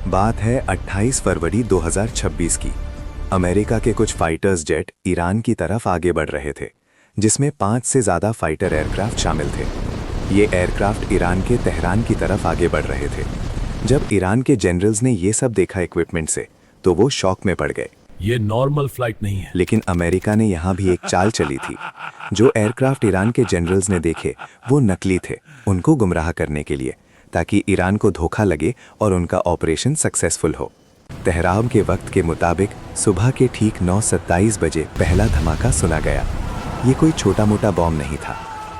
बात है 28 फरवरी 2026 की। अमेरिका के कुछ फाइटर्स जेट ईरान की तरफ आगे बढ़ रहे थे, जिसमें 5 से ज़्यादा फाइटर एयरक्राफ्ट शामिल थे। ये एयरक्राफ्ट ईरान के तेहरान की तरफ आगे बढ़ रहे थे। जब ईरान के जनरल्स ने ये सब देखा इक्विपमेंट से, तो वो शॉक में पड़ गए। ये नॉर्मल फ्लाइट नहीं है। लेकिन अमेरिका ने यहाँ भी एक चाल चली थी। जो एयरक्राफ्ट ईरान के जनरल्स ने देखे, वो नकली थे, उनको गुमराह करने के लिए, ताकि ईरान को धोखा लगे और उनका ऑपरेशन सक्सेसफुल हो। तेहरान के वक्त के मुताबिक सुबह के ठीक 9:27 बजे पहला धमाका सुना गया। ये कोई छोटा मोटा बॉम्ब नहीं था।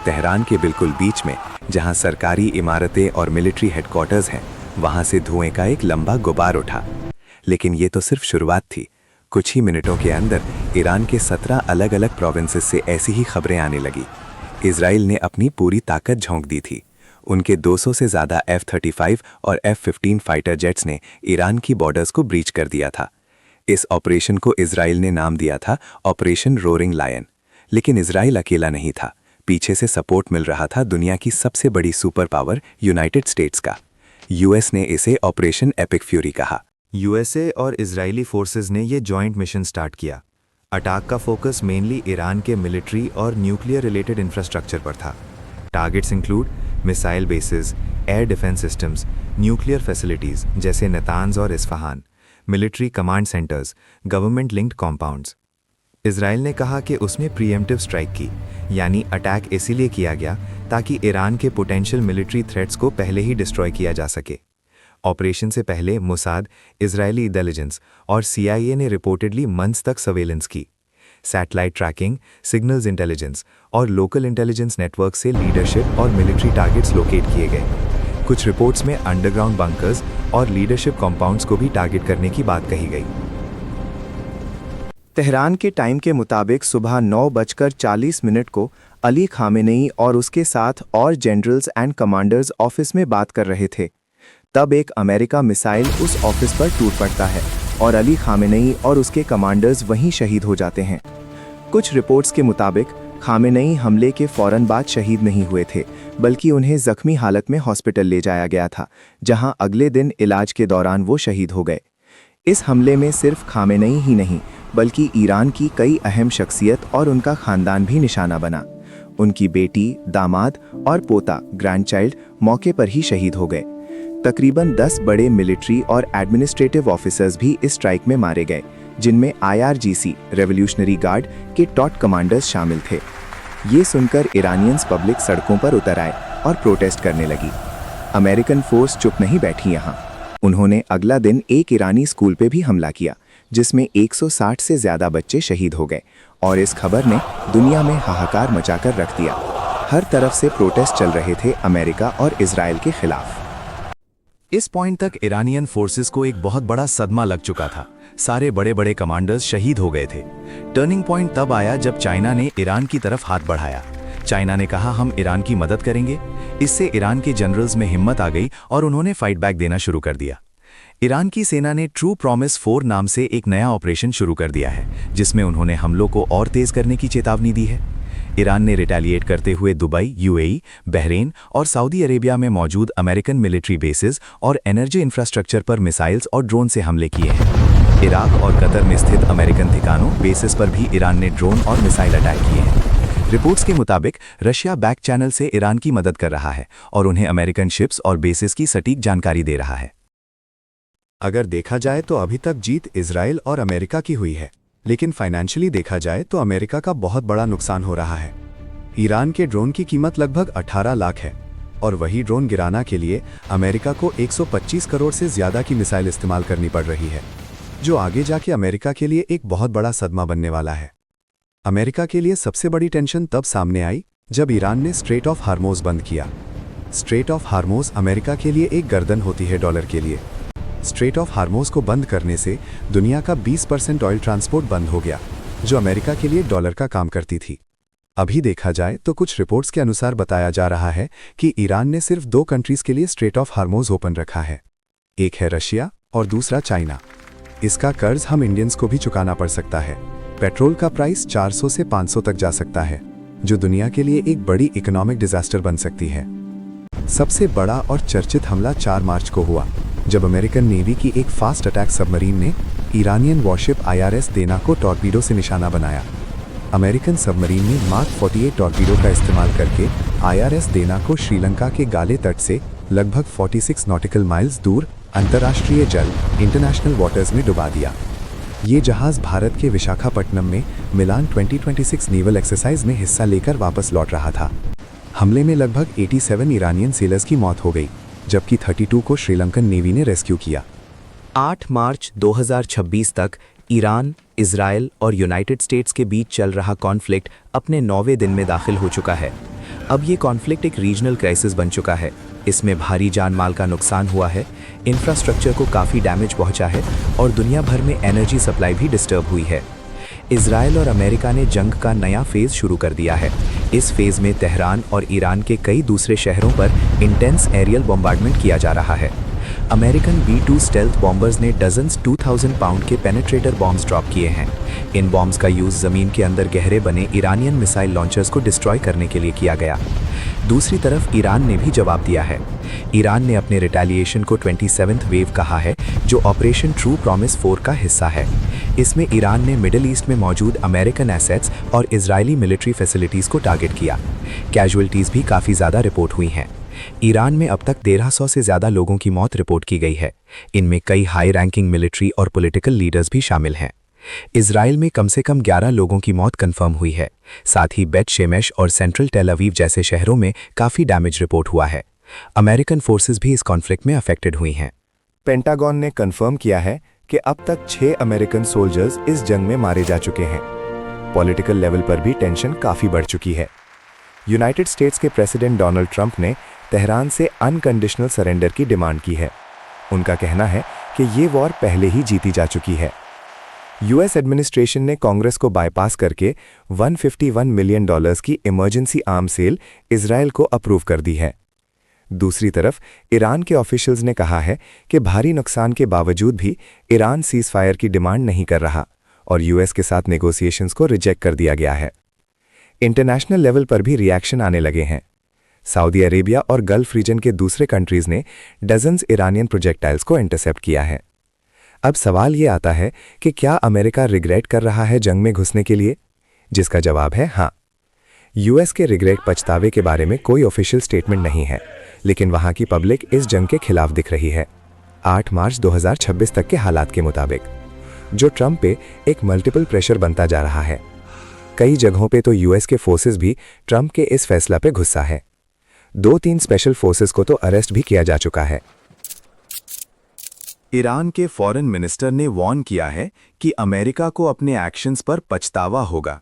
तेहरान के बिल्कुल बीच में, जहाँ सरकारी इमारतें और मिलिट्री हेडक्वार्टर्स हैं, वहाँ से धुएं का एक लंबा गुबार उठा। लेकिन ये तो सिर्फ शुरुआत थी। कुछ ही मिनटों के अंदर ईरान के 17 अलग अलग प्रोविंसेस से ऐसी ही खबरें आने लगी। इजराइल ने अपनी पूरी ताकत झोंक दी थी। उनके 200 से ज़्यादा F-35 और F-15 फाइटर जेट्स ने ईरान की बॉर्डर्स को ब्रीच कर दिया था। इस ऑपरेशन को इजराइल ने नाम दिया था ऑपरेशन रोरिंग लायन। लेकिन इजराइल अकेला नहीं था। पीछे से सपोर्ट मिल रहा था दुनिया की सबसे बड़ी सुपर पावर यूनाइटेड स्टेट्स का। यूएस ने इसे ऑपरेशन एपिक फ्यूरी कहा। यूएसए और इजरायली फोर्सेस ने ये जॉइंट मिशन स्टार्ट किया। अटैक का फोकस मेनली ईरान के मिलिट्री और न्यूक्लियर रिलेटेड इंफ्रास्ट्रक्चर पर था। Targets include missile basis, air defence systems, nuclear facilities जैसे नेतान्स और Isfahan, military command centres, government linked compounds. Israel ने कहा कि उसने प्रीएम्प्टिव स्ट्राइक की, यानी अटैक इसीलिए किया गया ताकि ईरान के पोटेंशियल मिलिट्री थ्रेट्स को पहले ही डिस्ट्रॉय किया जा सके। ऑपरेशन से पहले मोसाद, इजरायली इंटेलिजेंस और CIA ने रिपोर्टेडली मंथ्स तक सर्वेलेंस की। सैटेलाइट ट्रैकिंग, सिग्नल्स इंटेलिजेंस और लोकल इंटेलिजेंस नेटवर्क से लीडरशिप और मिलिट्री टारगेट्स लोकेट किए गए। कुछ रिपोर्ट्स में अंडरग्राउंड बंकर्स और लीडरशिप कॉम्पाउंड्स को भी टारगेट करने की बात कही गई। तेहरान के टाइम के मुताबिक सुबह 9:40 को अली खामेनेई और उसके साथ और जनरल्स एंड कमांडर्स ऑफिस में बात कर रहे थे। तब एक अमेरिका मिसाइल उस ऑफिस पर टूट पड़ता है और अली खामेनेई और उसके कमांडर्स वहीं शहीद हो जाते हैं। कुछ रिपोर्ट्स के मुताबिक खामेनेई हमले के फौरन बाद शहीद नहीं हुए थे, बल्कि उन्हें जख्मी हालत में हॉस्पिटल ले जाया गया था, जहां अगले दिन इलाज के दौरान वो शहीद हो गए। इस हमले में सिर्फ खामेनेई ही नहीं, बल्कि ईरान की कई अहम शख्सियत और उनका खानदान भी निशाना बना। उनकी बेटी, दामाद और पोता, ग्रैंडचाइल्ड मौके पर ही शहीद हो गए। तकरीबन 10 बड़े मिलिट्री और एडमिनिस्ट्रेटिव ऑफिसर्स भी इस स्ट्राइक में मारे गए, जिनमें IRGC रेवोल्यूशनरी गार्ड के टॉप कमांडर्स शामिल थे। ये सुनकर इरानियंस पब्लिक सड़कों पर उतर आए और प्रोटेस्ट करने लगी। अमेरिकन फोर्स चुप नहीं बैठी यहाँ। उन्होंने अगला दिन एक ईरानी स्कूल पे भी हमला किया, जिसमें 160 से ज़्यादा बच्चे शहीद हो गए, और इस खबर ने दुनिया में हाहाकार मचाकर रख दिया। हर तरफ से प्रोटेस्ट चल रहे थे अमेरिका और इजराइल के खिलाफ। इस पॉइंट तक ईरानियन फोर्सेस को एक बहुत बड़ा सदमा लग चुका था। सारे बड़े बड़े कमांडर्स शहीद हो गए थे। टर्निंग पॉइंट तब आया जब चाइना ने ईरान की तरफ हाथ बढ़ाया। चाइना ने कहा, हम ईरान की मदद करेंगे। इससे ईरान के जनरल्स में हिम्मत आ गई और उन्होंने फाइट बैक देना शुरू कर दिया। ईरान की सेना ने ट्रू प्रॉमिस 4 नाम से एक नया ऑपरेशन शुरू कर दिया है, जिसमें उन्होंने हमलों को और तेज करने की चेतावनी दी है। ईरान ने रिटेलिएट करते हुए दुबई, UAE, बहरीन और सऊदी अरेबिया में मौजूद अमेरिकन मिलिट्री बेसिस और एनर्जी इंफ्रास्ट्रक्चर पर मिसाइल्स और ड्रोन से हमले किए हैं। इराक और कतर में स्थित अमेरिकन ठिकानों, बेसिस पर भी ईरान ने ड्रोन और मिसाइल अटैक किए हैं। रिपोर्ट्स के मुताबिक रशिया बैक चैनल से ईरान की मदद कर रहा है और उन्हें अमेरिकन शिप्स और बेसिस की सटीक जानकारी दे रहा है। अगर देखा जाए तो अभी तक जीत इजराइल और अमेरिका की हुई है, लेकिन फाइनेंशियली देखा जाए तो अमेरिका का बहुत बड़ा नुकसान हो रहा है। ईरान के ड्रोन की कीमत लगभग 18 लाख है, और वही ड्रोन गिराना के लिए अमेरिका को 125 करोड़ से ज़्यादा की मिसाइल इस्तेमाल करनी पड़ रही है, जो आगे जाके अमेरिका के लिए एक बहुत बड़ा सदमा बनने वाला है। अमेरिका के लिए सबसे बड़ी टेंशन तब सामने आई जब ईरान ने स्ट्रेट ऑफ हार्मोज बंद किया। स्ट्रेट ऑफ हार्मोज अमेरिका के लिए एक गर्दन होती है डॉलर के लिए। स्ट्रेट ऑफ हार्मोज को बंद करने से दुनिया का 20% ऑयल ट्रांसपोर्ट बंद हो गया, जो अमेरिका के लिए डॉलर का काम करती थी। अभी देखा जाए तो कुछ रिपोर्ट्स के अनुसार बताया जा रहा है कि ईरान ने सिर्फ 2 कंट्रीज के लिए स्ट्रेट ऑफ हार्मोज ओपन रखा है। एक है रशिया और दूसरा चाइना। इसका कर्ज हम इंडियंस को भी चुकाना पड़ सकता है। पेट्रोल का प्राइस 400 से 500 तक जा सकता है, जो दुनिया के लिए एक बड़ी इकोनॉमिक डिजास्टर बन सकती है। सबसे बड़ा और चर्चित हमला 4 मार्च को हुआ। जब अमेरिकन नेवी की एक फास्ट अटैक सबमरीन ने ईरानियन वॉरशिप IRS देना को टॉर्पीडो से निशाना बनाया। अमेरिकन सबमरीन ने मार्क 48 टॉर्पीडो का इस्तेमाल करके IRS देना को श्रीलंका के गाले तट से लगभग 46 नॉटिकल माइल्स दूर अंतर्राष्ट्रीय जल इंटरनेशनल वाटर्स में डुबा दिया। ये जहाज़ भारत के विशाखापट्टनम में मिलान 2026 नेवल एक्सरसाइज में हिस्सा लेकर वापस लौट रहा था। हमले में लगभग 87 ईरानियन सेलर्स की मौत हो गई, जबकि 32 को श्रीलंकन नेवी ने रेस्क्यू किया। 8 मार्च 2026 तक ईरान, इजराइल और यूनाइटेड स्टेट्स के बीच चल रहा कॉन्फ्लिक्ट अपने 9वें दिन में दाखिल हो चुका है। अब ये कॉन्फ्लिक्ट एक रीजनल क्राइसिस बन चुका है। इसमें भारी जान माल का नुकसान हुआ है, इंफ्रास्ट्रक्चर को काफ़ी डैमेज पहुंचा है और दुनिया भर में एनर्जी सप्लाई भी डिस्टर्ब हुई है। इजराइल और अमेरिका ने जंग का नया फेज़ शुरू कर दिया है। इस फेज़ में तेहरान और ईरान के कई दूसरे शहरों पर इंटेंस एरियल बॉम्बार्डमेंट किया जा रहा है। अमेरिकन B-2 स्टेल्थ बॉम्बर्स ने डजन्स 2000 पाउंड के पेनिट्रेटर बॉम्ब्स ड्रॉप किए हैं। इन बॉम्ब्स का यूज़ ज़मीन के अंदर गहरे बने ईरानियन मिसाइल लॉन्चर्स को डिस्ट्रॉय करने के लिए किया गया। दूसरी तरफ ईरान ने भी जवाब दिया है। ईरान ने अपने रिटेलिएशन को 27th वेव कहा है, जो ऑपरेशन ट्रू प्रॉमिस 4 का हिस्सा है। इसमें ईरान ने मिडिल ईस्ट में मौजूद अमेरिकन एसेट्स और इजरायली मिलिट्री फैसिलिटीज़ को टारगेट किया। कैजुअल्टीज़ भी काफ़ी ज़्यादा रिपोर्ट हुई हैं। ईरान में अब तक 1300 से ज़्यादा लोगों की मौत रिपोर्ट की गई है। इनमें कई हाई रैंकिंग मिलिट्री और पॉलिटिकल लीडर्स भी शामिल हैं। इजराइल में कम से कम 11 लोगों की मौत कंफर्म हुई है। साथ ही बेट शेमेश और सेंट्रल टेल अवीव जैसे शहरों में काफ़ी डैमेज रिपोर्ट हुआ है। अमेरिकन फोर्सेस भी इस कॉन्फ्लिक्ट में अफेक्टेड हुई हैं। पेंटागन ने कंफर्म किया है कि अब तक 6 अमेरिकन सोल्जर्स इस जंग में मारे जा चुके हैं। पॉलिटिकल लेवल पर भी टेंशन काफ़ी बढ़ चुकी है। यूनाइटेड स्टेट्स के प्रेसिडेंट डोनाल्ड ट्रंप ने तेहरान से अनकंडीशनल सरेंडर की डिमांड की है। उनका कहना है कि ये वॉर पहले ही जीती जा चुकी है। यूएस एडमिनिस्ट्रेशन ने कांग्रेस को बाईपास करके $151 मिलियन की इमरजेंसी आर्म सेल इजराइल को अप्रूव कर दी है। दूसरी तरफ ईरान के ऑफिशियल्स ने कहा है कि भारी नुकसान के बावजूद भी ईरान सीज फायर की डिमांड नहीं कर रहा और यूएस के साथ नेगोशिएशंस को रिजेक्ट कर दिया गया है। इंटरनेशनल लेवल पर भी रिएक्शन आने लगे हैं। सऊदी अरेबिया और गल्फ रीजन के दूसरे कंट्रीज ने डजन्स ईरानियन प्रोजेक्टाइल्स को इंटरसेप्ट किया है। अब सवाल ये आता है कि क्या अमेरिका रिग्रेट कर रहा है जंग में घुसने के लिए, जिसका जवाब है हाँ। यूएस के रिग्रेट पछतावे के बारे में कोई ऑफिशियल स्टेटमेंट नहीं है, लेकिन वहां की पब्लिक इस जंग के खिलाफ दिख रही है। 8 मार्च 2026 तक के हालात के मुताबिक जो ट्रंप पे एक मल्टीपल प्रेशर बनता जा रहा है। कई जगहों पे तो यूएस के फोर्सेस भी ट्रंप के इस फैसला पे गुस्सा है। 2-3 स्पेशल फोर्सेस को तो अरेस्ट भी किया जा चुका है। ईरान के फॉरेन मिनिस्टर ने वार्न किया है कि अमेरिका को अपने एक्शंस पर पछतावा होगा।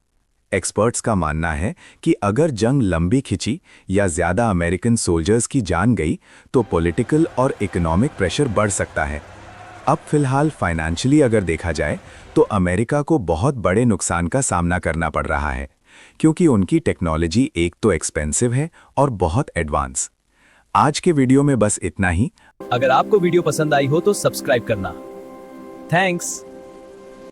एक्सपर्ट्स का मानना है कि अगर जंग लंबी खिंची या ज़्यादा अमेरिकन सोल्जर्स की जान गई तो पॉलिटिकल और इकोनॉमिक प्रेशर बढ़ सकता है। अब फिलहाल फाइनेंशियली अगर देखा जाए तो अमेरिका को बहुत बड़े नुकसान का सामना करना पड़ रहा है, क्योंकि उनकी टेक्नोलॉजी एक तो एक्सपेंसिव है और बहुत एडवांस। आज के वीडियो में बस इतना ही। अगर आपको वीडियो पसंद आई हो तो सब्सक्राइब करना। थैंक्स।